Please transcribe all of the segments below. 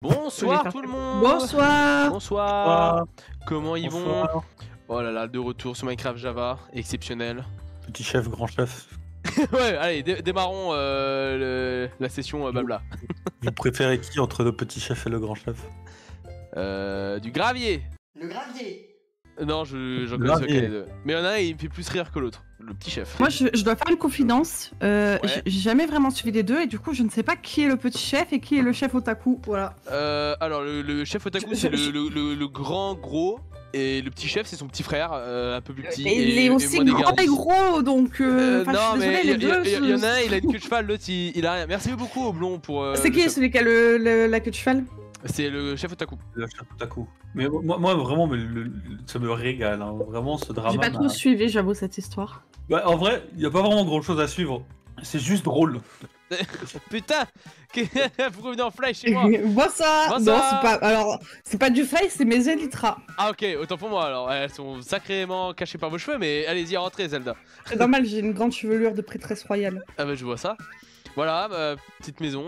Bonsoir tout le monde. Bonsoir. Bonsoir. Comment ils vont? Bonsoir. Oh là là, de retour sur Minecraft Java, exceptionnel. Petit chef, grand chef. Ouais, allez, démarrons la session blabla. Vous préférez qui entre le petit chef et le grand chef? Du gravier. Le gravier. Non, j'en connais Gravier. aucun des deux. Mais il y en a un, il me fait plus rire que l'autre, le petit chef. Moi, je dois faire une confidence. J'ai jamais vraiment suivi les deux et du coup, je ne sais pas qui est le petit chef et qui est le chef otaku. Voilà. Alors, le chef otaku, c'est le grand gros. Et le petit chef, c'est son petit frère, un peu plus petit. Mais il est aussi moins grand dégarni. et gros, donc. Non, je suis désolée, mais les deux. il y en a un, il a une queue de cheval, l'autre, il a rien. Merci beaucoup, Oblong, pour. C'est le qui chef. celui qui a la queue de cheval? C'est le chef otaku. Le chef otaku. Mais moi vraiment, ça me régale. Hein. Vraiment, ce drama. J'ai pas trop suivi, j'avoue, cette histoire. Ouais, en vrai, il n'y a pas vraiment grand chose à suivre. C'est juste drôle. Putain, vous revenez en fly chez moi. Bonsoir. Bonsoir. Non, c'est pas. Alors, c'est pas du fly, c'est mes élytras. Ah ok, autant pour moi alors. Elles sont sacrément cachées par vos cheveux, mais allez-y, rentrez Zelda. C'est normal, j'ai une grande chevelure de prêtresse royale. Ah bah je vois ça. Voilà, ma petite maison,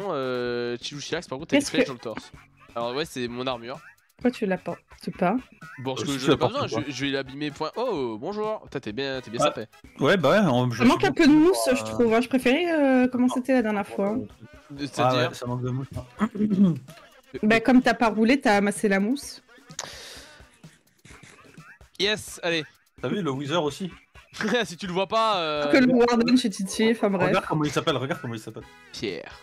Chilouchilax, par contre t'as une Qu'est-ce flèche que- dans le torse. Alors ouais, c'est mon armure. Pourquoi tu l'as pas? C'est pas. Bon, parce Si que tu je n'ai pas l'apportes besoin, pas. je vais l'abîmer point. Oh, bonjour. Putain, t'es bien Ouais. sapé. Ouais, bah ouais. Ça manque un peu de mousse, je trouve. Hein. Je préférais comment c'était la dernière fois. Ah C'est-à-dire ouais, ça manque de mousse. Bah, comme t'as pas roulé, t'as amassé la mousse. Yes, allez. T'as vu le Wither aussi? Si tu le vois pas, Que le Warden chez Titi, enfin bref. Regarde comment il s'appelle, regarde comment il s'appelle. Pierre.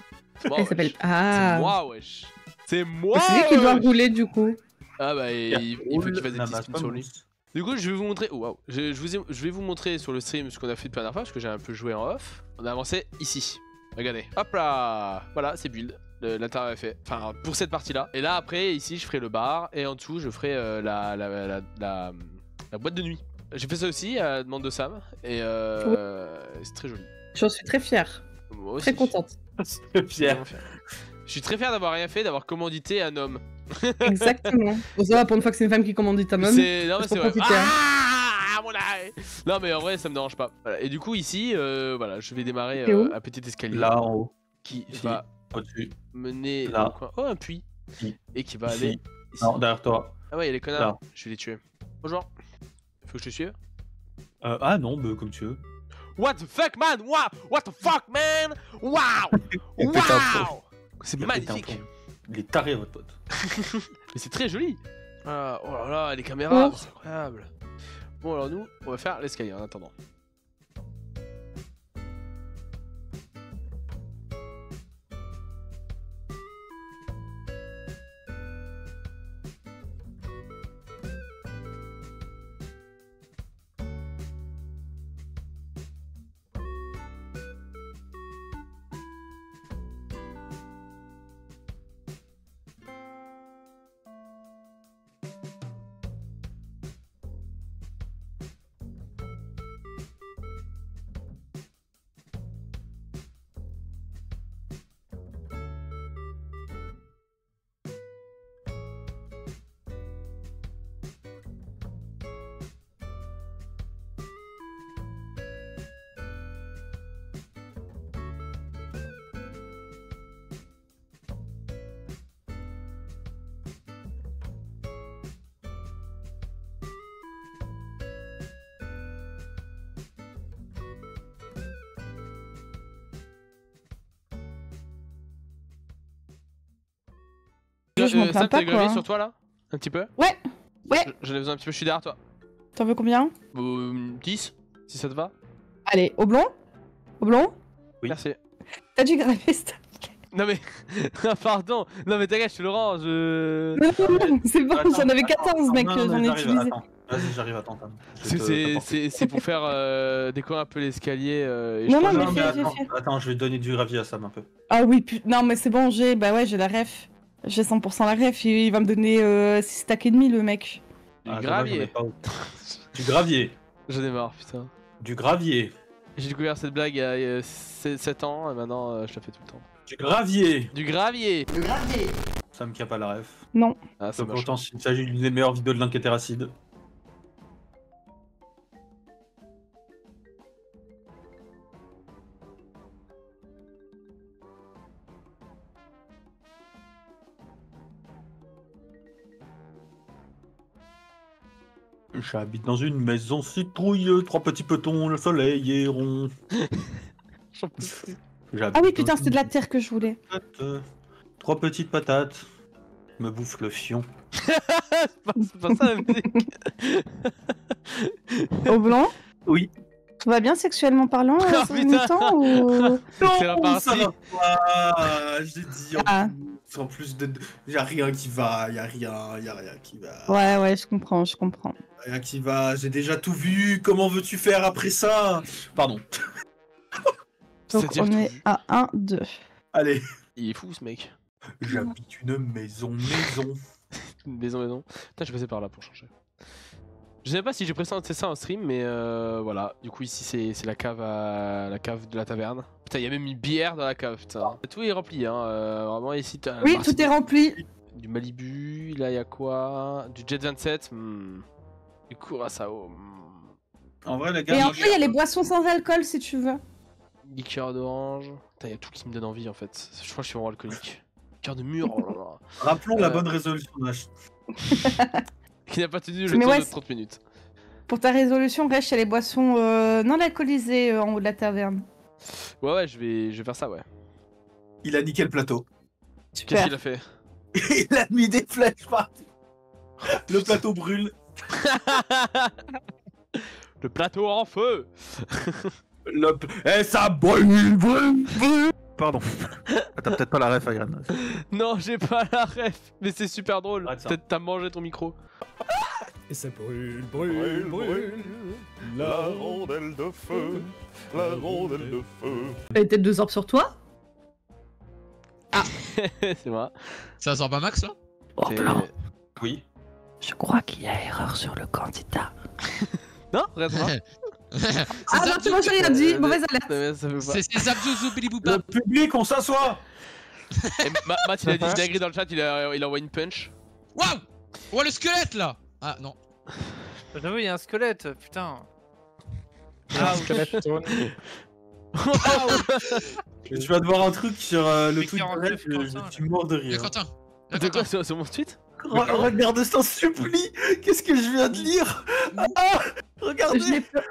Elle s'appelle. C'est Ah. moi, wesh. C'est moi. C'est lui qui doit wesh. rouler du coup. Ah bah, il faut qu'il fasse des petits N'amasse spins pas sur lui. mousse. Du coup, je vais vous montrer. Oh, waouh. Je vais vous montrer sur le stream ce qu'on a fait depuis la dernière fois parce que j'ai un peu joué en off. On a avancé ici. Regardez. Hop là. Voilà, c'est build. L'intérieur est fait. Enfin, pour cette partie-là. Et là, après, ici, je ferai le bar. Et en dessous, je ferai la boîte de nuit. J'ai fait ça aussi à la demande de Sam. Et c'est très joli. J'en suis très fière. Moi aussi. Très contente. C'est Pierre. Vraiment fier. Je suis très fier d'avoir rien fait, d'avoir commandité un homme. Exactement. Bon, ça va pour une fois que c'est une femme qui commandite un homme. Non, mais Faut c'est vrai. profiter, hein. Ah, mon eye. Non, mais en vrai, ça me dérange pas. Voilà. Et du coup, ici, voilà, je vais démarrer T'es où un petit escalier Là en haut, qui ici. va au-dessus. mener Là. dans le coin. Oh, un puits. Ici. Et qui va Ici. aller ici. Non, derrière toi. Ah ouais, il y a les connards. Là. Je vais les tuer. Bonjour. Faut que je te suive. Ah non, bah, comme tu veux. What the fuck, man? What the fuck, man? Wow! Il pète un Wow! C'est Il a pété un magnifique. plomb. Il est taré, votre pote. Mais c'est très joli. Ah, oh là là, les caméras, Oh. c'est incroyable. Bon, alors nous, on va faire l'escalier en attendant. Je m'en plains Sam, pas, t'as gravé quoi. sur toi là? Un petit peu? Ouais. J'en ai besoin un petit peu, je suis derrière toi. T'en veux combien? 10, si ça te va? Allez, Oblong? Oblong? Oui. Merci. T'as dû graver ça? Non mais. Ah, pardon! Non mais t'inquiète, je te le rends, je. Non, non, c'est bon, Attends, j'en avais attends, 14 mec, non, non, j'en ai j'arrive, utilisé. attends. Vas-y, j'arrive, attends. Je vais te- t'apporter. C'est pour faire décorer un peu l'escalier. Et je Non, pense non, que- mais mais fais, attends, fais. attends, je vais donner du gravier à Sam un peu. Ah oui, non mais c'est bon, bah ouais, j'ai la ref. J'ai 100% la ref, il va me donner 6 stacks et demi le mec. Du Ah, gravier. dommage, j'en ai pas. Du gravier. J'en ai marre, putain. Du gravier. J'ai découvert cette blague il y a 7 ans et maintenant je la fais tout le temps. Du gravier. Du gravier! Le gravier. Sam qui a pas la ref. Non. Ah, c'est moche. Pourtant, il s'agit d'une des meilleures vidéos de l'inquêteracide. J'habite dans une maison citrouille, 3 petits petons, le soleil est rond. Ah oui, putain, c'était de la terre que je voulais. 3 petites patates me bouffent le fion. C'est pas ça la musique. Au blanc? Oui. Tout va bien sexuellement parlant Oh, ces derniers temps ou... C'est reparti. Ça va pas. J'ai dit en Ah. plus de... Y'a rien qui va, y'a rien qui va. Ouais, je comprends. Rien qui va, j'ai déjà tout vu, comment veux-tu faire après ça? Pardon. Donc C'est-à-dire on tout est vu. à 1, 2. Allez. Il est fou ce mec. J'habite une maison. Une maison. Putain, je vais passer par là pour changer. Je sais pas si j'ai présenté ça en stream, mais voilà. Du coup, ici, c'est la cave de la taverne. Putain, il y a même une bière dans la cave, putain. Tout est rempli, hein. Vraiment, ici, t'as... Oui, tout est rempli. Du Malibu, là, il y a quoi? Du Jet 27, du Curaçao, En vrai, les gars. Et en fait, il y a les boissons sans alcool si tu veux. liqueur d'orange. Putain, il y a tout qui me donne envie, en fait. Je crois que je suis vraiment alcoolique. Liqueur de mur, oh là là. Rappelons la bonne résolution d'âge. Qui n'a pas tenu le Mais temps ouais, de 30 minutes. Pour ta résolution, reste chez les boissons non alcoolisées en haut de la taverne. Ouais, je vais faire ça, ouais. Il a niqué le plateau. Qu'est-ce qu'il a fait? Il a mis des flèches partout. Le plateau brûle. Le plateau en feu. Eh, ça brûle. Pardon. T'as peut-être pas la ref, Iron. Non, j'ai pas la ref, mais c'est super drôle. Arrête ça. Peut-être t'as mangé ton micro. Et ça brûle, la rondelle de feu, la rondelle de feu. Elle était 2 orbes sur toi? C'est moi. Ça sort pas Max là? Oh, C'est- Oui. Je crois qu'il y a erreur sur le candidat. Non, reste-moi. Ah non, c'est moi, j'ai rien dit. Mauvaise alerte. Ça veut pas. C'est Zabzouzou Le Biliboubap. public, on s'assoit. Et Matt, il a dit une dinguerie dans le chat, il a envoyé une punch. Waouh! Oh le squelette là! Ah non. J'avoue, il y a un squelette, putain. Ah, squelette tourne. Et tu vas te voir un truc sur le Mais tweet 49, de Quentin, tu mords de Y'a rire. Quentin. De quoi sur mon tweet? Regarde, je t'en supplie. Qu'est-ce que je viens de lire? Ah, regardez. Je l'ai pas.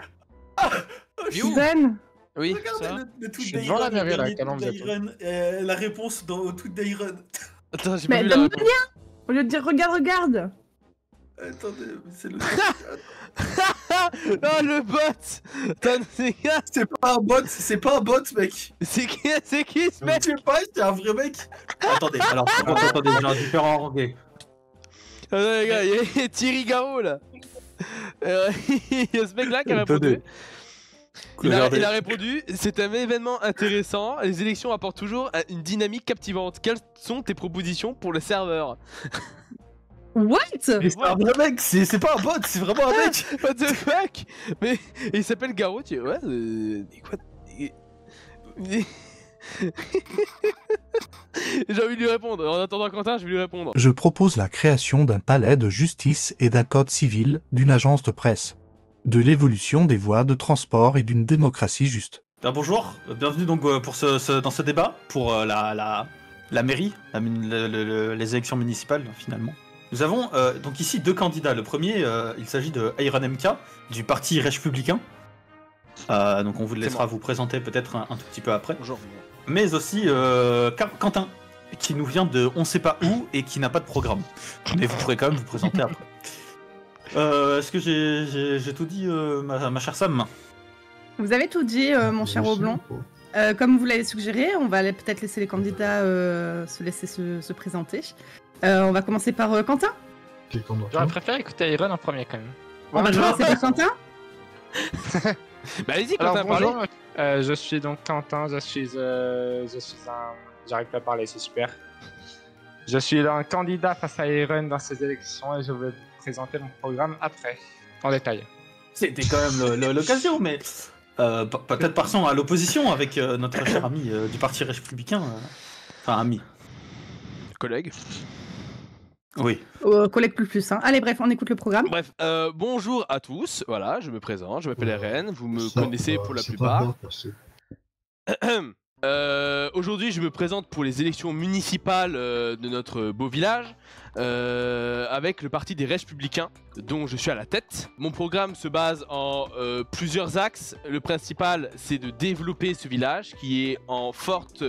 Mais où? Ben. Oui. Regardez ça le tweet Je suis d'Iron. devant la mairie, là, le dernier Canon, tweet d'Iron, la réponse au tweet d'Iron. Attends, j'ai pas Mais vu la donne-moi réponse. Au lieu de dire regarde. Attendez, c'est le. Oh le bot. Attends, C'est pas un bot, mec. c'est qui ce mec? Je sais pas, c'est un vrai mec. Attendez, alors, attendez, j'ai un différent anglais. Attends les gars, il y a Thierry Garot là. Il y a ce mec là qui a répondu. Il a répondu, c'est un événement intéressant, les élections apportent toujours une dynamique captivante. Quelles sont tes propositions pour le serveur? What? Mais c'est un vrai mec, c'est pas un bot, c'est vraiment un mec. What the fuck? Mais il s'appelle Garot, tu ouais, quoi? J'ai envie de lui répondre, en attendant Quentin, je vais lui répondre. Je propose la création d'un palais de justice et d'un code civil, d'une agence de presse, de l'évolution des voies de transport et d'une démocratie juste. Bonjour, bienvenue donc pour dans ce débat pour la mairie, les élections municipales finalement. Nous avons donc ici 2 candidats. Le premier, il s'agit de Iron MK du parti républicain. Donc on vous laissera vous présenter peut-être un tout petit peu après. Bonjour. Mais aussi Quentin, qui nous vient de on sait pas où et qui n'a pas de programme. Mais vous pourrez quand même vous présenter après. Est-ce que j'ai tout dit, ma chère Sam? Vous avez tout dit, mon cher Oblong. Comme vous l'avez suggéré, on va peut-être laisser les candidats se laisser se présenter. On va commencer par Quentin. J'aurais préféré écouter Iron en premier quand même. On va commencer par Quentin. Bah allez-y Alors Quentin, parlez. bonjour, je suis donc Quentin, je suis un... J'arrive pas à parler, c'est super. Je suis un candidat face à Iron dans ces élections et je vais vous présenter mon programme après, en détail. C'était quand même l'occasion, mais peut-être passons à l'opposition avec notre cher ami du parti républicain. Enfin, ami. Collègue. Oui. Collègue plus, hein. Allez, bref, on écoute le programme. Bref, bonjour à tous, voilà, je me présente, je m'appelle RN, vous me connaissez pour la plupart. Aujourd'hui, je me présente pour les élections municipales de notre beau village avec le parti des Républicains, dont je suis à la tête. Mon programme se base en plusieurs axes. Le principal, c'est de développer ce village qui est en forte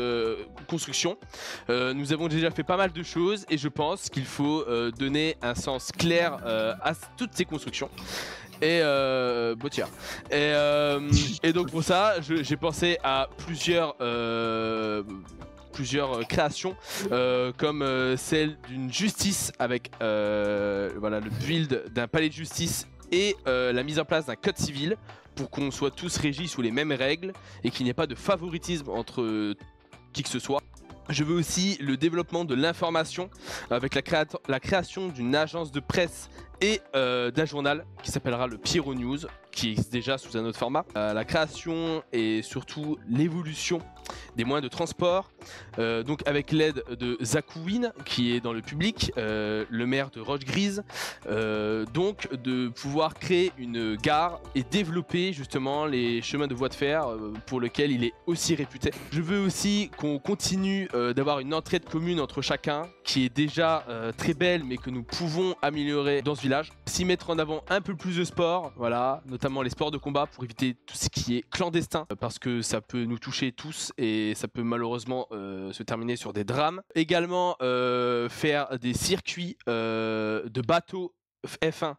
construction. Nous avons déjà fait pas mal de choses et je pense qu'il faut donner un sens clair à toutes ces constructions. Et et donc pour ça, j'ai pensé à plusieurs créations comme celle d'une justice avec voilà, le build d'un palais de justice et la mise en place d'un code civil pour qu'on soit tous régis sous les mêmes règles et qu'il n'y ait pas de favoritisme entre qui que ce soit. Je veux aussi le développement de l'information avec la création d'une agence de presse et d'un journal qui s'appellera le Pyro News, qui existe déjà sous un autre format. La création et surtout l'évolution des moyens de transport, donc avec l'aide de Zakouine qui est dans le public, le maire de Roche-Grise, donc de pouvoir créer une gare et développer justement les chemins de voie de fer pour lesquels il est aussi réputé. Je veux aussi qu'on continue d'avoir une entraide commune entre chacun qui est déjà très belle mais que nous pouvons améliorer dans ce village. S'y mettre en avant un peu plus de sport, voilà, notamment les sports de combat pour éviter tout ce qui est clandestin parce que ça peut nous toucher tous et ça peut malheureusement se terminer sur des drames. Également faire des circuits de bateaux F1,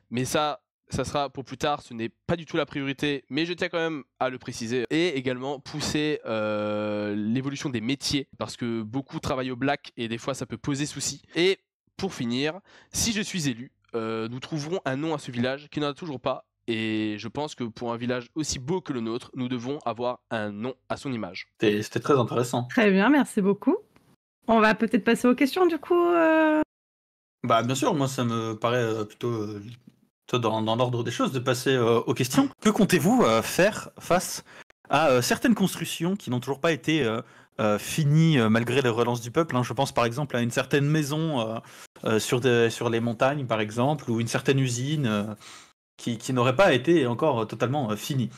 mais ça sera pour plus tard, ce n'est pas du tout la priorité, mais je tiens quand même à le préciser. Et également pousser l'évolution des métiers, parce que beaucoup travaillent au black et des fois ça peut poser souci. Et pour finir, si je suis élu, nous trouverons un nom à ce village qui n'en a toujours pas. Et je pense que pour un village aussi beau que le nôtre, nous devons avoir un nom à son image. C'était très intéressant. Très bien, merci beaucoup. On va peut-être passer aux questions du coup. Bah bien sûr, moi ça me paraît plutôt dans l'ordre des choses de passer aux questions. Que comptez-vous faire face à certaines constructions qui n'ont toujours pas été finies malgré les relances du peuple, hein. Je pense par exemple à une certaine maison sur les montagnes par exemple, ou une certaine usine qui n'aurait pas été encore totalement finie.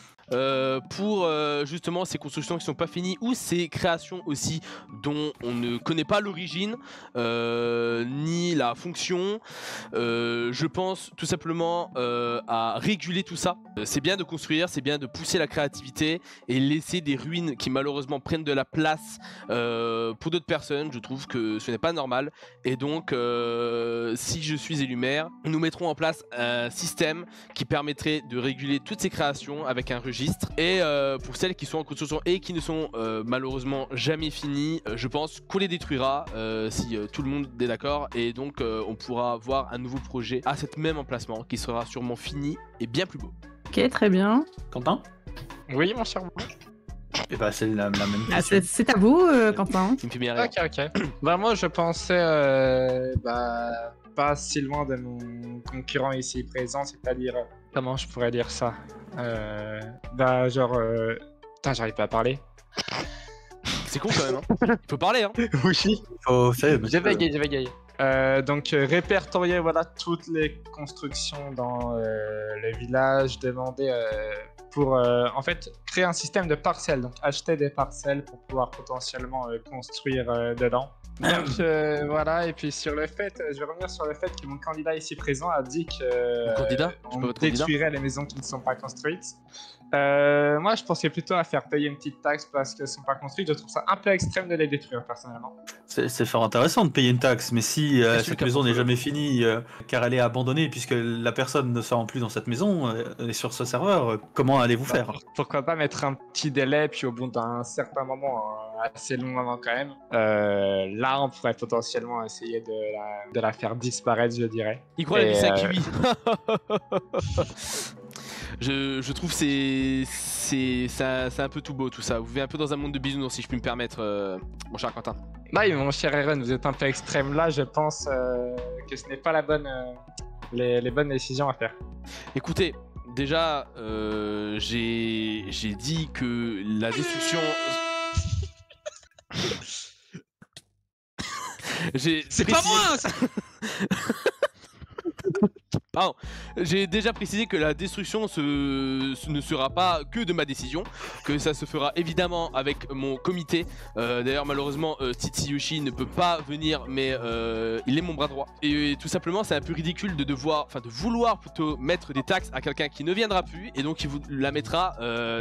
Pour justement ces constructions qui sont pas finies ou ces créations aussi dont on ne connaît pas l'origine ni la fonction, je pense tout simplement à réguler tout ça. C'est bien de construire, c'est bien de pousser la créativité et laisser des ruines qui malheureusement prennent de la place pour d'autres personnes. Je trouve que ce n'est pas normal et donc si je suis élu maire, nous mettrons en place un système qui permettrait de réguler toutes ces créations avec un registre. Et pour celles qui sont en construction et qui ne sont malheureusement jamais finies, je pense qu'on les détruira si tout le monde est d'accord. Et donc on pourra voir un nouveau projet à cet même emplacement qui sera sûrement fini et bien plus beau. Ok, très bien. Quentin ? Oui, mon cher. Et bah c'est la même Ah, question. c'est à vous, Quentin. Qui me fait bien rire. Ok. Bah moi je pensais pas si loin de mon concurrent ici présent, c'est-à-dire comment je pourrais dire ça, bah genre putain j'arrive pas à parler. C'est con quand même, hein. Faut parler, hein. Oui. J'ai J'ai bégayé. Donc répertorier voilà toutes les constructions dans le village, demander pour en fait créer un système de parcelles, donc acheter des parcelles pour pouvoir potentiellement construire dedans. Donc voilà, et puis sur le fait, je vais revenir sur le fait que mon candidat ici présent a dit que on détruirait les maisons qui ne sont pas construites. Moi je pensais plutôt à faire payer une petite taxe parce qu'elles ne sont pas construites. Je trouve ça un peu extrême de les détruire personnellement. C'est fort intéressant de payer une taxe, mais si cette maison n'est jamais finie car elle est abandonnée puisque la personne ne sort plus dans cette maison et sur ce serveur, comment allez-vous faire ? Pourquoi pas mettre un petit délai, puis au bout d'un certain moment, assez long moment quand même, là on pourrait potentiellement essayer de la faire disparaître, je dirais. Il croit la vie c'est un kiwi. Je trouve c'est un peu tout beau tout ça. Vous vivez un peu dans un monde de bisounours si je puis me permettre, mon cher Quentin. Bah oui, mon cher Eren, vous êtes un peu extrême là. Je pense que ce n'est pas la bonne, les bonnes décisions à faire. Écoutez, déjà j'ai dit que la destruction. C'est pas moi ça. Pardon, j'ai déjà précisé que la destruction ce ne sera pas que de ma décision, que ça se fera évidemment avec mon comité. D'ailleurs malheureusement Tsuyoshi ne peut pas venir, mais il est mon bras droit. Et tout simplement c'est un peu ridicule de vouloir plutôt mettre des taxes à quelqu'un qui ne viendra plus, et donc il vous la mettra,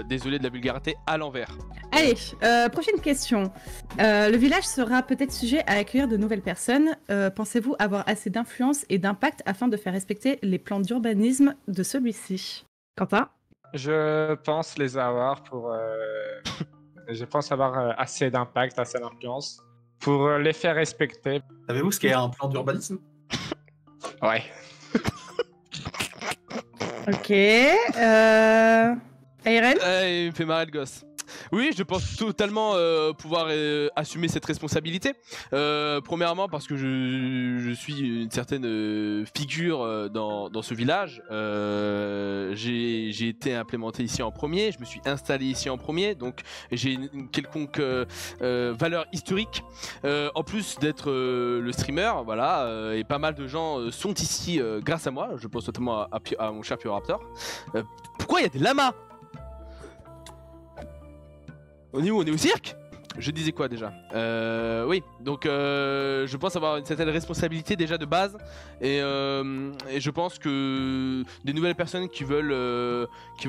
désolé de la vulgarité, à l'envers. Allez, prochaine question. Le village sera peut-être sujet à accueillir de nouvelles personnes. Pensez-vous avoir assez d'influence et d'impact afin de faire respecter les plans d'urbanisme de celui-ci? Quentin? Je pense les avoir pour. Je pense avoir assez d'impact, assez d'influence pour les faire respecter. Savez-vous ce qu'est un plan d'urbanisme? Ouais. Ok. Ayren? Il me fait marrer le gosse. Oui, je pense totalement pouvoir assumer cette responsabilité. Premièrement parce que je suis une certaine figure dans ce village. J'ai été implémenté ici en premier, je me suis installé ici en premier, donc j'ai une quelconque valeur historique. En plus d'être le streamer, voilà, et pas mal de gens sont ici grâce à moi. Je pense notamment à mon cher Raptor. Pourquoi il y a des lamas? On est où? On est au cirque? Je disais quoi déjà? Oui, donc je pense avoir une certaine responsabilité déjà de base, et je pense que des nouvelles personnes qui veulent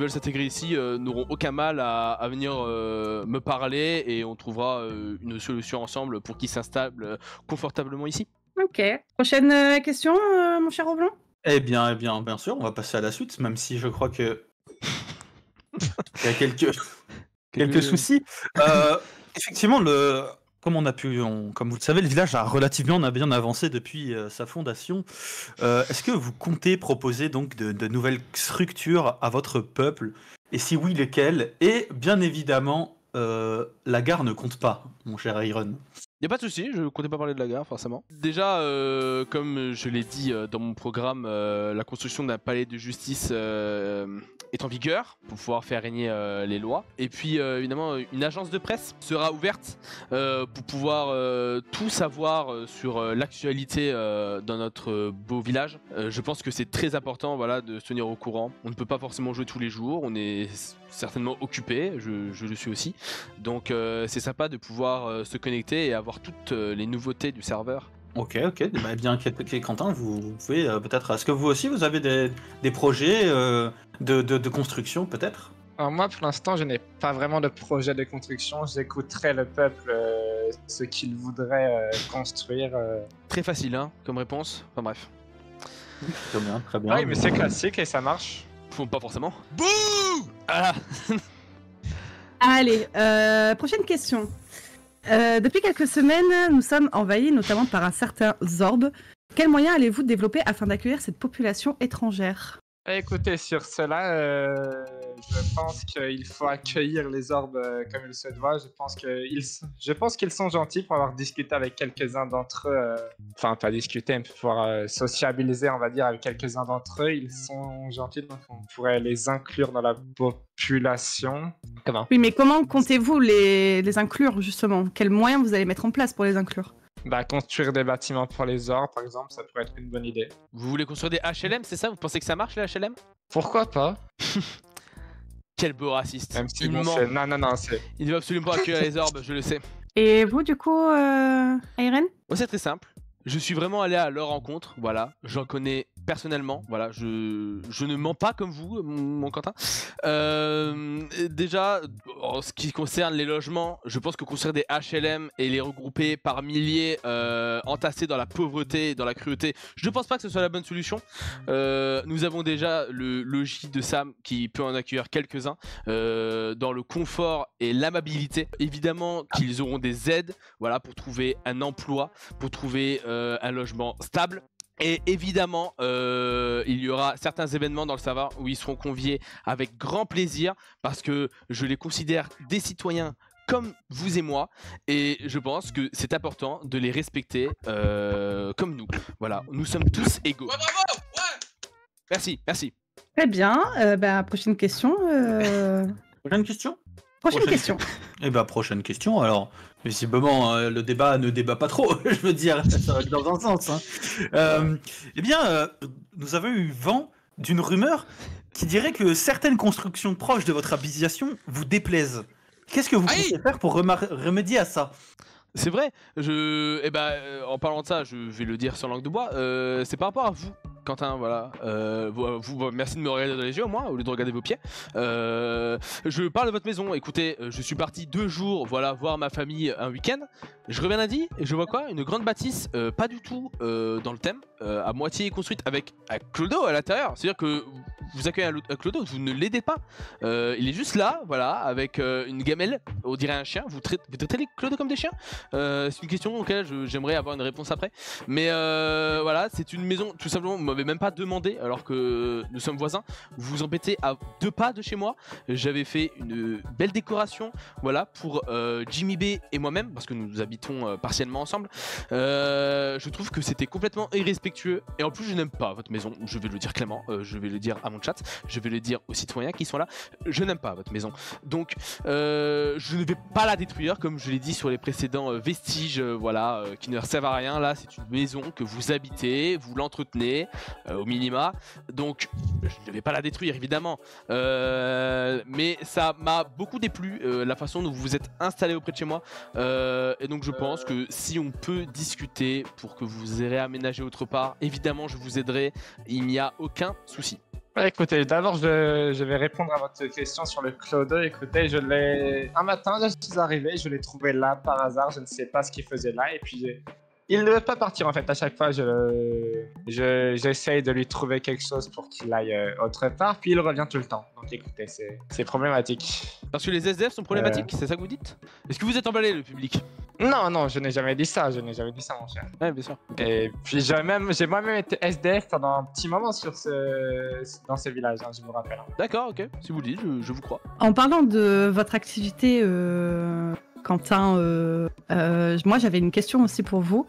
s'intégrer ici n'auront aucun mal à venir me parler, et on trouvera une solution ensemble pour qu'ils s'installent confortablement ici. Ok. Prochaine question, mon cher Roblan? Eh bien, bien sûr, on va passer à la suite, même si je crois que il y a quelques soucis. Effectivement, comme vous le savez, le village a relativement bien avancé depuis sa fondation. Est-ce que vous comptez proposer donc de nouvelles structures à votre peuple? Et si oui, lesquelles? Et bien évidemment, la gare ne compte pas, mon cher Iron. Y'a pas de souci, je comptais pas parler de la gare forcément. Déjà, comme je l'ai dit dans mon programme, la construction d'un palais de justice est en vigueur pour pouvoir faire régner les lois. Et puis évidemment, une agence de presse sera ouverte pour pouvoir tout savoir sur l'actualité dans notre beau village. Je pense que c'est très important, voilà, de se tenir au courant. On ne peut pas forcément jouer tous les jours, on est certainement occupé, je le suis aussi. Donc c'est sympa de pouvoir se connecter et avoir toutes les nouveautés du serveur. Ok. Bah, bien, Quentin, vous pouvez peut-être... Est-ce que vous aussi, vous avez des projets de construction, peut-être? Alors moi, pour l'instant, je n'ai pas vraiment de projet de construction. J'écouterai le peuple, ce qu'il voudrait construire. Très facile, hein, comme réponse. Enfin bref. Très bien. Oui, mais c'est classique et ça marche. Pas forcément. Bouh! Ah. Allez, prochaine question. Depuis quelques semaines, nous sommes envahis notamment par un certain Zorb. Quels moyens allez-vous développer afin d'accueillir cette population étrangère? Écoutez, sur cela, je pense qu'il faut accueillir les orbes comme il se doit. Je pense qu'ils sont gentils pour avoir discuté avec quelques-uns d'entre eux. Enfin, pas discuter, mais pouvoir sociabiliser, on va dire, avec quelques-uns d'entre eux. Ils sont gentils, donc on pourrait les inclure dans la population. Comment? Oui, mais comment comptez-vous les inclure, justement? Quels moyens vous allez mettre en place pour les inclure? Bah, construire des bâtiments pour les orbes, par exemple, ça pourrait être une bonne idée. Vous voulez construire des HLM, c'est ça? Vous pensez que ça marche les HLM? Pourquoi pas? Quel beau raciste. Même si Il bon, ment. Non, c'est... Il ne veut absolument pas accueillir les orbes, je le sais. Et vous, du coup, Ayren? Moi, c'est très simple. Je suis vraiment allé à leur rencontre, voilà. J'en connais personnellement, voilà. Je ne mens pas comme vous, mon Quentin. Déjà, en ce qui concerne les logements, je pense que construire des HLM et les regrouper par milliers, entassés dans la pauvreté et dans la cruauté, je ne pense pas que ce soit la bonne solution. Nous avons déjà le logis de Sam qui peut en accueillir quelques-uns dans le confort et l'amabilité. Évidemment qu'ils auront des aides, voilà, pour trouver un emploi, pour trouver un logement stable. Et évidemment, il y aura certains événements dans le serveur où ils seront conviés avec grand plaisir parce que je les considère des citoyens comme vous et moi, et je pense que c'est important de les respecter comme nous. Voilà, nous sommes tous égaux. Ouais, bravo! Ouais! Merci. Très bien. Prochaine question. Prochaine question? Prochaine question. Eh ben, prochaine question, alors. Visiblement, le débat ne débat pas trop, je veux dire, ça va que dans un sens. Hein. Eh bien, nous avons eu vent d'une rumeur qui dirait que certaines constructions proches de votre habitation vous déplaisent. Qu'est-ce que vous Aïe comptez faire pour remédier à ça? C'est vrai, en parlant de ça, je vais le dire sans langue de bois, c'est par rapport à vous, Quentin, voilà. Merci de me regarder dans les yeux au moins, au lieu de regarder vos pieds. Je parle de votre maison, écoutez, je suis parti 2 jours, voilà, voir ma famille un week-end. Je reviens lundi et je vois quoi? Une grande bâtisse, pas du tout dans le thème, à moitié construite avec un clodo à l'intérieur. C'est-à-dire que vous accueillez un clodo, vous ne l'aidez pas. Il est juste là, voilà, avec une gamelle, on dirait un chien. Vous traitez les clodos comme des chiens? C'est une question auquel j'aimerais avoir une réponse après. Mais voilà, c'est une maison, tout simplement, vous m'avez même pas demandé, alors que nous sommes voisins. Vous vous embêtez à 2 pas de chez moi. J'avais fait une belle décoration, voilà, pour Jimmy B et moi-même, parce que nous habitons partiellement ensemble. Je trouve que c'était complètement irrespectueux. Et en plus, je n'aime pas votre maison. Je vais le dire clairement. Je vais le dire à mon chat. Je vais le dire aux citoyens qui sont là. Je n'aime pas votre maison. Donc, je ne vais pas la détruire, comme je l'ai dit sur les précédents vestiges, voilà, qui ne servent à rien. Là, c'est une maison que vous habitez, vous l'entretenez au minima. Donc, je ne vais pas la détruire, évidemment. Mais ça m'a beaucoup déplu, la façon dont vous vous êtes installé auprès de chez moi. Et donc, je pense que si on peut discuter pour que vous ayez aménagé autre part, évidemment, je vous aiderai. Il n'y a aucun souci. Ouais, écoutez, d'abord je vais répondre à votre question sur le clodo. Écoutez, un matin, je suis arrivé, je l'ai trouvé là par hasard, je ne sais pas ce qu'il faisait là, et puis il ne veut pas partir en fait. À chaque fois, j'essaye de lui trouver quelque chose pour qu'il aille autre part, puis il revient tout le temps. Donc écoutez, c'est problématique. Parce que les SDF sont problématiques, c'est ça que vous dites? Est-ce que vous êtes emballé, le public? Non, je n'ai jamais dit ça, mon cher. Ouais, bien sûr. Et puis j'ai moi-même été SDF pendant un petit moment dans ce village, hein, je vous rappelle. D'accord, ok. Si vous le dites, je vous crois. En parlant de votre activité, Quentin, moi j'avais une question aussi pour vous.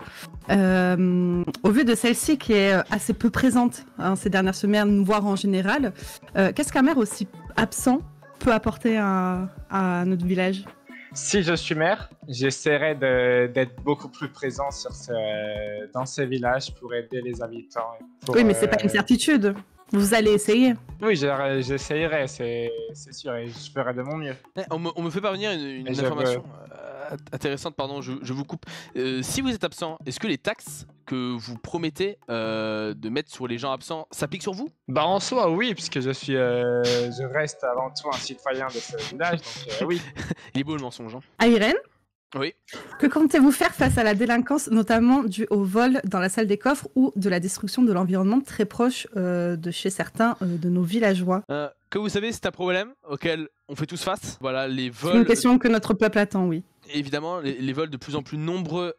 Au vu de celle-ci qui est assez peu présente ces dernières semaines, voire en général, qu'est-ce qu'un maire aussi absent peut apporter à notre village? Si je suis maire, j'essaierai d'être beaucoup plus présent dans ce village pour aider les habitants. Oui, mais c'est pas une certitude. Vous allez essayer. Oui, j'essayerai, c'est sûr, et je ferai de mon mieux. On me fait parvenir une information intéressante, pardon, je vous coupe. Si vous êtes absent, est-ce que les taxes que vous promettez de mettre sur les gens absents s'appliquent sur vous? Bah en soi, oui, puisque je reste avant tout un citoyen de ce village, donc oui. Il est beau le mensonge. Irène, oui. que comptez-vous faire face à la délinquance, notamment due au vol dans la salle des coffres ou de la destruction de l'environnement très proche de chez certains de nos villageois? Que vous savez, c'est un problème auquel on fait tous face. Voilà, les vols. C'est une question que notre peuple attend, oui. Évidemment, les vols de plus en plus nombreux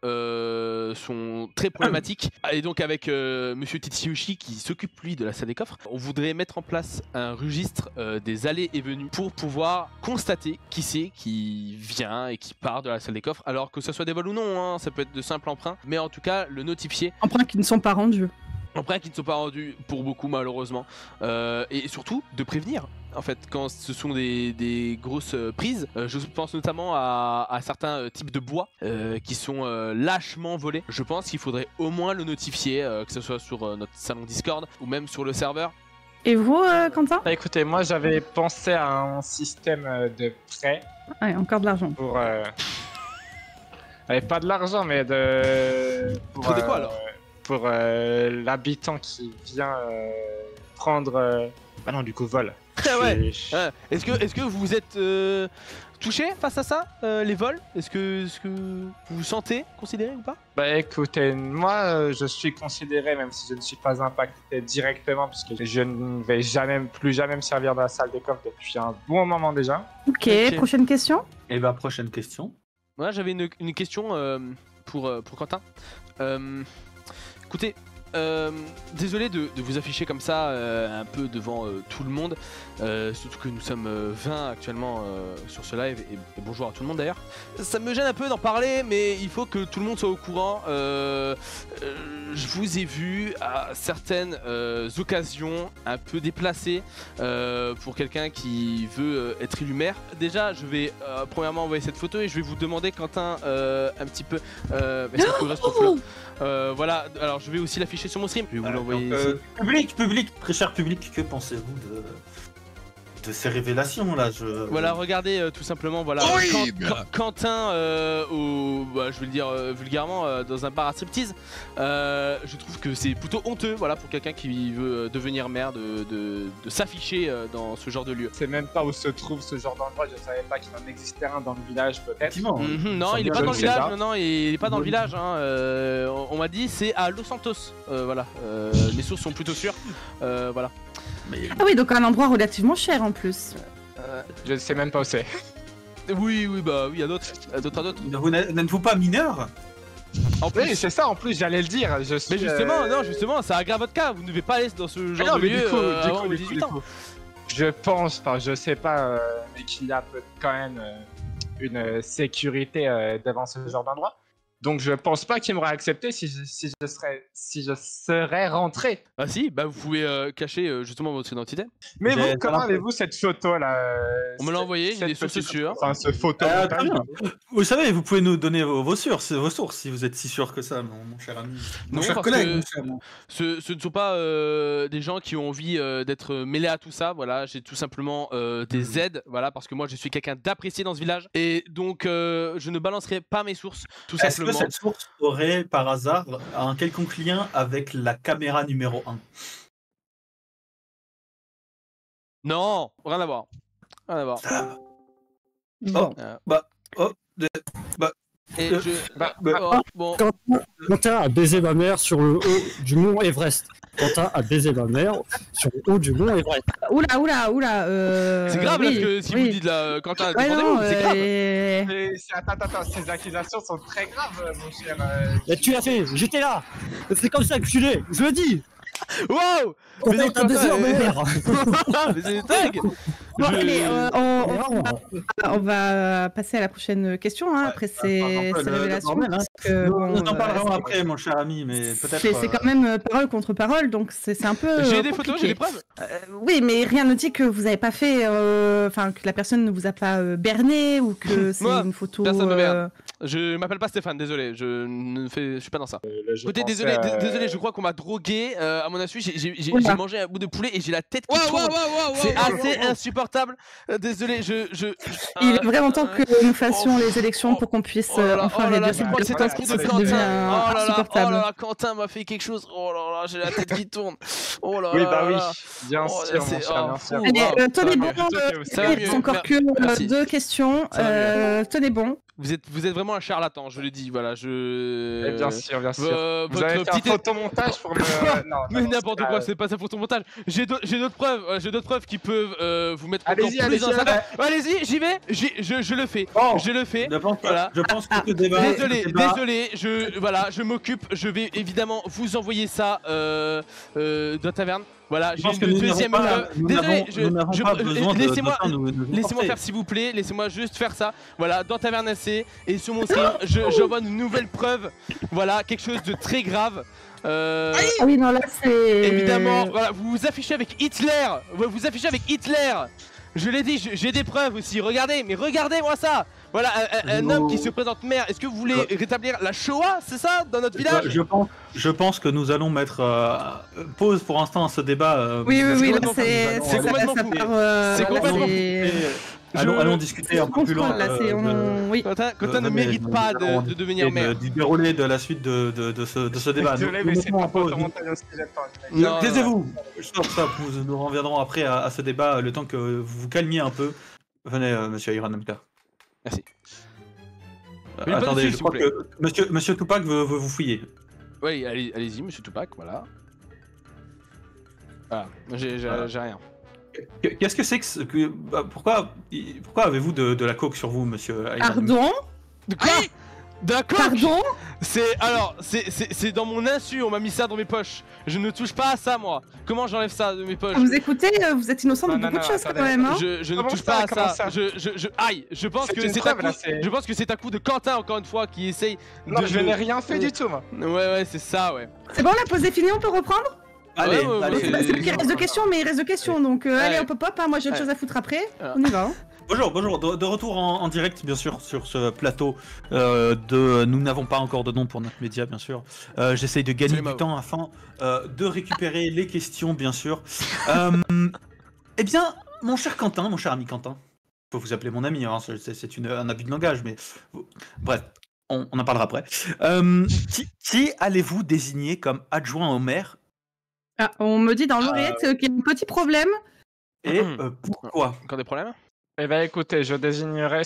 sont très problématiques. Et donc avec Monsieur Titsuyoshi qui s'occupe lui de la salle des coffres, on voudrait mettre en place un registre des allées et venues pour pouvoir constater qui c'est qui vient et qui part de la salle des coffres. Alors que ce soit des vols ou non, hein, ça peut être de simples emprunts, mais en tout cas le notifier. Emprunts qui ne sont pas rendus. Emprunts qui ne sont pas rendus pour beaucoup malheureusement. Et surtout de prévenir. En fait, quand ce sont des grosses prises, je pense notamment à certains types de bois qui sont lâchement volés. Je pense qu'il faudrait au moins le notifier, que ce soit sur notre salon Discord ou même sur le serveur. Et vous, Quentin? Bah, écoutez, moi j'avais pensé à un système de prêt. Ouais, encore de l'argent. Pour... pas de l'argent, mais Pour de quoi alors? Pour l'habitant qui vient prendre... Bah non, du coup, vol. Ah ouais. Est-ce que vous êtes touché face à ça, les vols? Est-ce que vous vous sentez considéré ou pas? Bah écoutez, moi je suis considéré, même si je ne suis pas impacté directement, puisque je ne vais plus jamais me servir de la salle des coffres depuis un bon moment déjà. Ok, prochaine question. Et bah, prochaine question. Moi j'avais une question pour Quentin. Écoutez, désolé de vous afficher comme ça un peu devant tout le monde, surtout que nous sommes 20 actuellement sur ce live et bonjour à tout le monde d'ailleurs. Ça me gêne un peu d'en parler, mais il faut que tout le monde soit au courant. Je vous ai vu à certaines occasions un peu déplacées pour quelqu'un qui veut être élu maire. Déjà, je vais premièrement envoyer cette photo et je vais vous demander, Quentin, un petit peu. Est-ce que reste pour Flo voilà, alors je vais aussi l'afficher sur mon stream. Je vais vous l'envoyer ici. Public, très cher public, que pensez-vous de ces révélations là Voilà, regardez tout simplement, voilà, Quentin, bah, je vais le dire vulgairement, dans un bar à striptease. Je trouve que c'est plutôt honteux, voilà, pour quelqu'un qui veut devenir maire de s'afficher dans ce genre de lieu. C'est même pas où se trouve ce genre d'endroit, je savais pas qu'il en existait un dans le village peut-être. Non, il est pas dans le village, non, il est pas dans le village, hein. On m'a dit c'est à Los Santos, voilà, mes sources sont plutôt sûres, voilà. Ah oui, donc un endroit relativement cher en plus. Je sais même pas où c'est. Oui, bah oui, à d'autres. Vous n'êtes-vous pas mineur? En plus, oui, c'est ça, en plus, j'allais le dire. Mais justement, non, justement, ça aggrave votre cas. Vous ne devez pas aller dans ce genre de lieu avant 18 ans. Je pense, enfin, je sais pas, mais qu'il y a quand même une sécurité devant ce genre d'endroit. Donc je pense pas qu'il m'aurait accepté si je serais rentré. Ah si, bah vous pouvez cacher justement votre identité. Mais vous, comment avez-vous cette photo là On me l'a envoyé, il est sur ce sûr. Enfin, ce photo. Vous savez, vous pouvez nous donner vos sources si vous êtes si sûr que ça, mon cher ami. Mon cher collègue. Ce ne sont pas des gens qui ont envie d'être mêlés à tout ça. Voilà, j'ai tout simplement des aides. Voilà, parce que moi je suis quelqu'un d'apprécié dans ce village et donc je ne balancerai pas mes sources, tout simplement. Cette source aurait par hasard un quelconque lien avec la caméra numéro 1? Non, rien à voir. Rien à voir. Bon. Quentin a baisé ma mère sur le haut du mont Everest. Quentin a baisé ma mère sur le haut du mont Everest. Oula. C'est grave oui, parce que si vous dites là, Quentin, non, c'est grave. Attends, ces accusations sont très graves, mon cher. Mais tu l'as fait, j'étais là. C'est comme ça que je l'ai, je le dis. Wow! Quentin a baisé ma mère. Mais c'est des tags! Bon, allez, on va passer à la prochaine question, hein, après ces révélations. Nous en parlerons après, mon cher ami, mais peut-être... C'est quand même parole contre parole, donc c'est un peu J'ai des photos, j'ai des preuves. Oui, mais rien ne dit que vous n'avez pas fait... Enfin, que la personne ne vous a pas berné, ou que c'est une photo... Personne me berne. Je m'appelle pas Stéphane, désolé, je suis pas dans ça. Écoutez, désolé, je crois qu'on m'a drogué, à mon insu, j'ai mangé un bout de poulet et j'ai la tête qui tourne. C'est assez insupportable. Désolé, Il est vraiment temps que nous fassions les élections pour qu'on puisse enfin les je crois que c'est un coup de Quentin. Oh là là, Quentin m'a fait quelque chose. Oh là là, j'ai la tête qui tourne. Oh là là. Oui, bah oui, bien sûr, mon cher, tenez bon, il reste encore que 2 questions. Tenez bon. Vous êtes vraiment un charlatan, je le dis, voilà, Bien sûr. Vous avez fait un photomontage pour me... Non, mais n'importe quoi, c'est pas ça photomontage. J'ai d'autres preuves qui peuvent vous mettre encore plus dans ça. Allez-y, j'y vais, je le fais. Je le fais. Je pense que ce débat... Désolé, je m'occupe, je vais évidemment vous envoyer ça de la taverne. Voilà, j'ai une deuxième preuve. Désolé, laissez-moi faire s'il vous plaît, laissez-moi juste faire ça. Voilà, dans Taverne AC et sur mon stream, j'envoie une nouvelle preuve. Voilà, quelque chose de très grave. Ah oui, non, là c'est... Évidemment, voilà, vous vous affichez avec Hitler. Je l'ai dit, j'ai des preuves aussi. Regardez, mais regardez-moi ça. Voilà, un homme qui se présente maire. Est-ce que vous voulez rétablir la Shoah, c'est ça, dans notre village? Je pense que nous allons mettre pause pour l'instant à ce débat. Oui, là c'est complètement fou. C'est complètement fou. Allons discuter un peu plus loin. Quentin ne mérite pas de devenir maire. Du déroulé de la suite de ce débat. Désolé, mais c'est pas photomontage aussi, j'attends. Taisez-vous. Nous reviendrons après à ce débat, le temps que vous vous calmiez un peu. Venez, monsieur Iron Namka. Merci. Attendez, je crois que monsieur Tupac veut vous fouiller. Oui, allez-y, monsieur Tupac, voilà. Voilà, j'ai rien. Qu'est-ce que c'est que... Pourquoi avez-vous de la coke sur vous, monsieur Iron? Pardon? De quoi? D'accord. Pardon? C'est dans mon insu, on m'a mis ça dans mes poches. Je ne touche pas à ça, moi. Comment j'enlève ça de mes poches? Vous écoutez, vous êtes innocent de Non, beaucoup non, de choses attendez. quand même, hein? Je ne Comment touche ça, pas à comment ça. ça Aïe, je pense C'est que une c'est preuve, un là, coup. c'est- Je pense que c'est un coup de Quentin encore une fois qui essaye. Non, de je me- n'ai rien fait du tout, moi. Ouais, c'est ça, ouais. C'est bon, la pause est finie, on peut reprendre? Allez, ouais, ouais, allez. c'est- C'est qu'il reste de questions, mais il reste de questions, donc allez, hop, hein, moi j'ai autre Ouais. chose à foutre après. Alors. On y va. Hein. Bonjour, de retour en direct bien sûr sur ce plateau nous n'avons pas encore de nom pour notre média bien sûr. J'essaye de gagner Salut, du Mao. temps afin de récupérer les questions bien sûr. Eh bien, mon cher Quentin, mon cher ami Quentin, je peux vous appeler mon ami, hein, c'est un abus de langage, mais bref, on en parlera après. Qui allez-vous désigner comme adjoint au maire Ah, on me dit dans l'oreillette qu'il y a un petit problème. et pourquoi? Encore des problèmes? Eh ben écoutez, je désignerai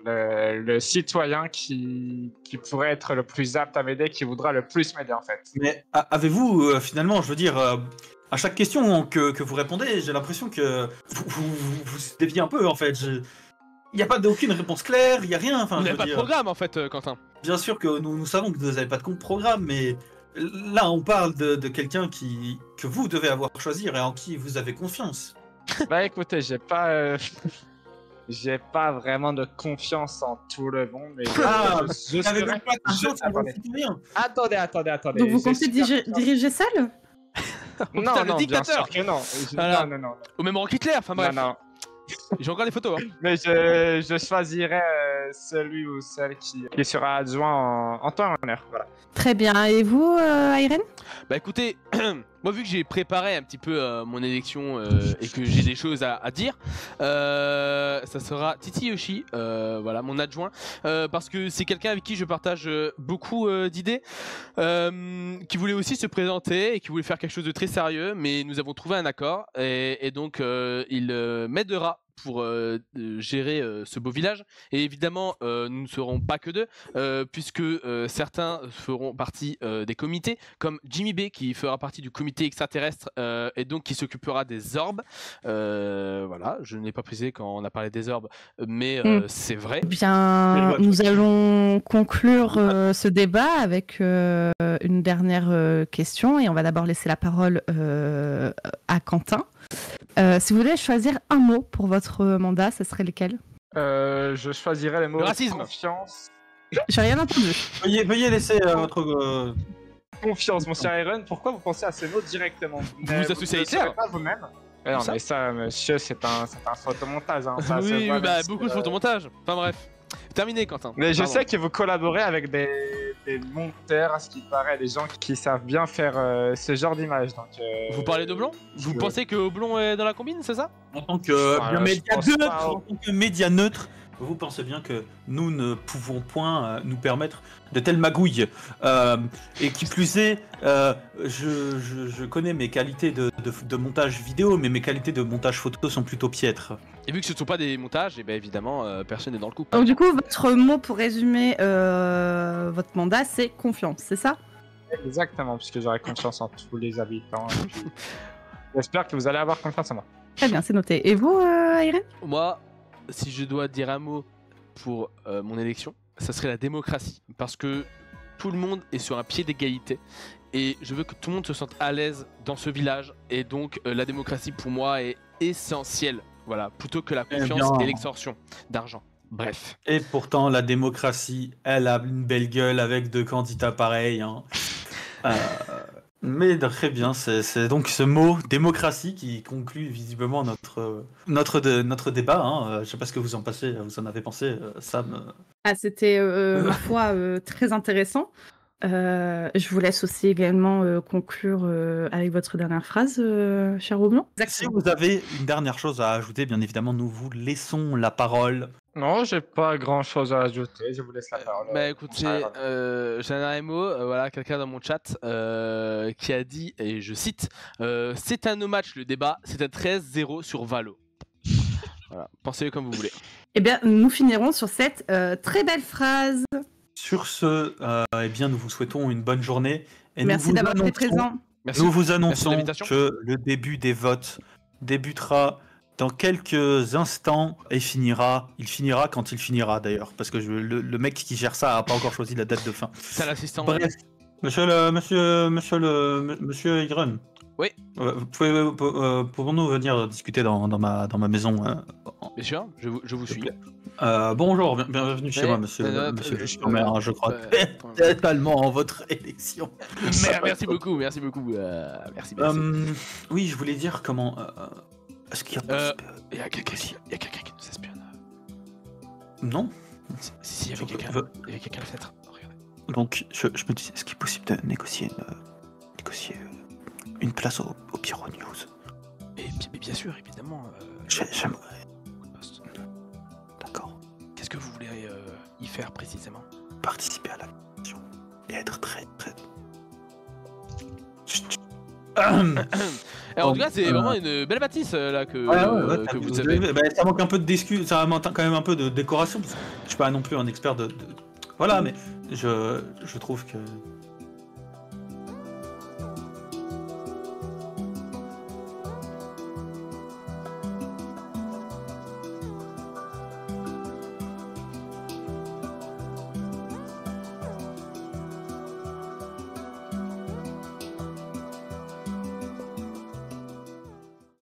le citoyen qui pourrait être le plus apte à m'aider, qui voudra le plus m'aider en fait. Mais avez-vous finalement, je veux dire, à chaque question que vous répondez, j'ai l'impression que vous déviez un peu en fait. Il n'y a pas aucune réponse claire, il n'y a rien. Enfin, Vous je n'avez veux pas de dire, programme en fait, Quentin. bien sûr que nous savons que vous n'avez pas de programme, mais là on parle de quelqu'un que vous devez avoir choisi et en qui vous avez confiance. Bah écoutez, j'ai pas vraiment de confiance en tout le monde, mais Ah, je Vous n'avez serai- même pas confiance en vos attendez. citoyens. Attendez. Donc vous j'ai comptez super confiance. diriger seul? Non, Putain, le non, bien dictateur. sûr que non. Voilà. Non. Au même rang qu'Hitler, enfin bref. Non. J'ai encore des photos. Hein. Mais je choisirai celui ou celle qui sera adjoint en temps et en heure. Voilà. Très bien. Et vous, Irene? Bah écoutez, moi vu que j'ai préparé un petit peu mon élection et que j'ai des choses à dire, ça sera Titi Yoshi, voilà mon adjoint, parce que c'est quelqu'un avec qui je partage beaucoup d'idées, qui voulait aussi se présenter et qui voulait faire quelque chose de très sérieux, mais nous avons trouvé un accord et donc il m'aidera pour gérer ce beau village. Et évidemment, nous ne serons pas que deux, puisque certains feront partie des comités, comme Jimmy B qui fera partie du comité extraterrestre et donc qui s'occupera des orbes. Voilà, je n'ai pas précisé quand on a parlé des orbes, mais c'est vrai. Eh bien, nous allons conclure ce débat avec une dernière question et on va d'abord laisser la parole à Quentin. Si vous voulez choisir un mot pour votre mandat, ce serait lequel? Je choisirai le mot Le racisme. confiance. J'ai rien entendu. Veuillez laisser votre. Confiance, mon cher Iron. Pourquoi vous pensez à ces mots directement? Vous vous associez à ne Hitler? savez pas vous-même? Non, Ça mais ça, monsieur, c'est un photomontage. Hein. Ça, se Oui, voit, bah même si, beaucoup de photomontage. Enfin bref. Terminé, Quentin. Mais je Pardon. sais que vous collaborez avec des monteurs, à ce qui paraît, des gens qui savent bien faire ce genre d'image. Donc, Vous parlez de Oblong? Vous je- pensez que Oblong est dans la combine, c'est ça? En tant que Voilà, média je pense neutre, pas. en tant que média neutre, vous pensez bien que nous ne pouvons point nous permettre de telles magouilles. Et qui plus est, je connais mes qualités de montage vidéo, mais mes qualités de montage photo sont plutôt piètres. Et vu que ce ne sont pas des montages, et ben évidemment, personne n'est dans le coup. Donc du coup, votre mot pour résumer votre mandat, c'est confiance, c'est ça? Exactement, puisque j'aurai confiance en tous les habitants. Et puis, j'espère que vous allez avoir confiance en moi. Très bien, c'est noté. Et vous, Irene? Moi, si je dois dire un mot pour mon élection, ça serait la démocratie. Parce que tout le monde est sur un pied d'égalité. Et je veux que tout le monde se sente à l'aise dans ce village. Et donc, la démocratie, pour moi, est essentielle. Voilà, plutôt que la confiance bien. et l'extorsion d'argent. Bref. Et pourtant, la démocratie, elle a une belle gueule avec deux candidats pareils. Hein. Mais très bien, c'est donc ce mot démocratie qui conclut visiblement notre débat. Hein. Je sais pas ce que vous en avez pensé, Sam. Ah, c'était, ma foi, très intéressant. Je vous laisse aussi également conclure avec votre dernière phrase, cher Oblong. Si vous avez une dernière chose à ajouter, bien évidemment, nous vous laissons la parole. Non, j'ai pas grand chose à ajouter. Je vous laisse la parole. Bah écoutez, j'ai un dernier mot, voilà, quelqu'un dans mon chat qui a dit, et je cite, c'est un no match le débat, c'est un 13-0 sur Valo. Voilà, pensez-le comme vous voulez. Eh bien, nous finirons sur cette très belle phrase. Sur ce, eh bien, nous vous souhaitons une bonne journée. Et Merci nous vous d'avoir été annonçons- présent. Merci. Nous vous Merci de annonçons l'invitation. que le début des votes débutera dans quelques instants, il finira quand il finira d'ailleurs, parce que le mec qui gère ça a pas encore choisi la date de fin. C'est l'assistant. Bref, monsieur Iron. Oui. Pouvons-nous venir discuter dans ma maison Bien sûr, je vous suis. Bonjour, bienvenue chez moi, monsieur le maire, je crois totalement en votre élection. Merci beaucoup. Merci. Oui, je voulais dire comment. Est-ce qu'il y a il y a quelqu'un qui nous espionne. Non. Si, il y avait quelqu'un. Il y avait quelqu'un à la fenêtre. Regardez. Donc, je me dis, est-ce qu'il est possible de négocier une place au Pyro News? Mais bien sûr, évidemment. J'aimerais. D'accord. Qu'est-ce que vous voulez y faire précisément? Participer à la mission et être très. En tout cas, c'est vraiment une belle bâtisse là que vous avez. Ça manque un peu ça manque quand même un peu de décoration. Parce que je suis pas non plus un expert de... Voilà, mais je trouve que